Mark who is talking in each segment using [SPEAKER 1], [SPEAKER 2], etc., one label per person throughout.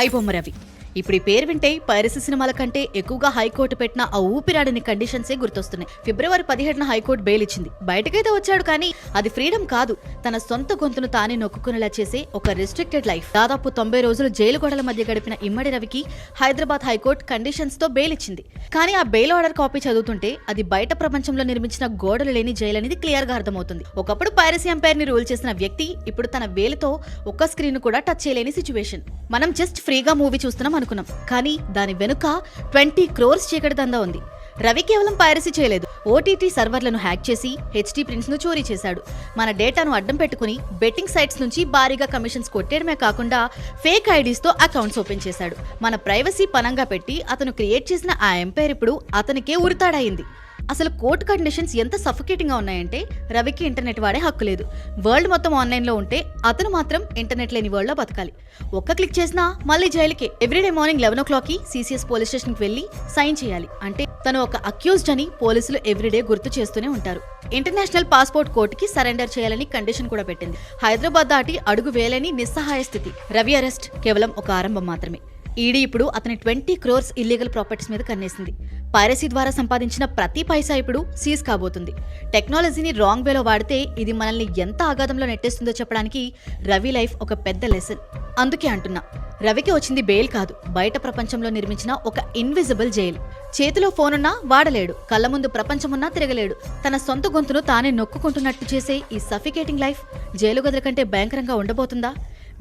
[SPEAKER 1] ఐబొమ్మ రవి. ఇప్పుడు ఈ పేరు వింటే పైరసీ సినిమాల కంటే ఎక్కువగా హైకోర్టు పెట్టిన ఆ ఊపిరాడని కండిషన్సే గుర్తొస్తున్నాయి. ఫిబ్రవరి 17న హైకోర్టు బెయిల్ ఇచ్చింది. బయటకైతే వచ్చాడు, కానీ అది ఫ్రీడమ్ కాదు, తన సొంత గొంతును తానే నొక్కుకునేలా చేసే ఒక రెస్ట్రిక్టెడ్ లైఫ్. దాదాపు 90 రోజులు జైలు గోడల మధ్య గడిపిన ఇమ్మడి రవికి హైదరాబాద్ హైకోర్టు కండిషన్స్ తో బెయిల్ ఇచ్చింది. కానీ ఆ బెయిల్ ఆర్డర్ కాపీ చదువుతుంటే అది బయట ప్రపంచంలో నిర్మించిన గోడలు లేని జైలు అనేది క్లియర్ గా అర్థమవుతుంది. ఒకప్పుడు పైరసీ ఎంపైర్ ని రూల్ చేసిన వ్యక్తి ఇప్పుడు తన వేలుతో ఒక్క స్క్రీన్ కూడా టచ్ చేయలేని సిచ్యువేషన్. మనం జస్ట్ ఫ్రీగా మూవీ చూస్తున్నాం అనుకున్నాం, కానీ దాని వెనుక 20 crores చీకటి దందా ఉంది. రవి కేవలం పైరసీ చేయలేదు, ఓటీటీ సర్వర్లను హ్యాక్ చేసి హెచ్డీ ప్రింట్స్ ను చోరీ చేశాడు. మన డేటాను అడ్డం పెట్టుకుని బెట్టింగ్ సైట్స్ నుంచి భారీగా కమిషన్స్ కొట్టేయడమే కాకుండా ఫేక్ ఐడీస్ తో అకౌంట్స్ ఓపెన్ చేశాడు. మన ప్రైవసీ పనంగా పెట్టి అతను క్రియేట్ చేసిన ఆ ఎంపైర్ ఇప్పుడు అతనికే ఉరితాడయింది. అసలు కోర్టు కండిషన్స్ ఎంత సఫికేటింగ్ గా ఉన్నాయంటే రవికి ఇంటర్నెట్ వాడే హక్కు లేదు. వరల్డ్ మొత్తం ఆన్లైన్ లో ఉంటే అతను మాత్రం ఇంటర్నెట్ లేని వరల్డ్ లో బతకాలి. ఒక్క క్లిక్ చేసినా మళ్ళీ జైలుకే. Every day morning 11 o'clock CCS police station కి వెళ్లి సైన్ చేయాలి. అంటే తను ఒక అక్యూజ్డ్ అని పోలీసులు ఎవ్రీడే గుర్తు చేస్తూనే ఉంటారు. ఇంటర్నేషనల్ పాస్పోర్ట్ కోర్టుకి సరెండర్ చేయాలని కండిషన్ కూడా పెట్టింది. హైదరాబాద్ దాటి అడుగు వేయలేని నిస్సహాయ స్థితి. రవి అరెస్ట్ కేవలం ఒక ఆరంభం మాత్రమే. ఈడీ ఇప్పుడు అతని 20 crores ఇల్లీగల్ ప్రాపర్టీస్ మీద కన్నేసింది. పైరసీ ద్వారా సంపాదించిన ప్రతి పైసా ఇప్పుడు సీజ్ కాబోతుంది. టెక్నాలజీని రాంగ్ వేలో వాడితే ఇది మనల్ని ఎంత ఆఘాతంలో నెట్టేస్తుందో చెప్పడానికి రవి లైఫ్ ఒక పెద్ద లెసన్. అందుకే అంటున్నా, రవికి వచ్చింది బెయిల్ కాదు, బయట ప్రపంచంలో నిర్మించిన ఒక ఇన్విజిబుల్ జైలు. చేతిలో ఫోనున్నా వాడలేడు, కళ్ళ ముందు ప్రపంచమున్నా తిరగలేడు. తన సొంత గొంతును తానే నొక్కుకుంటున్నట్టు చేసే ఈ సఫికేటింగ్ లైఫ్ జైలు గదుల కంటే భయంకరంగా ఉండబోతుందా?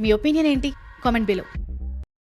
[SPEAKER 1] మీ ఒపీనియన్ ఏంటి? Comment below.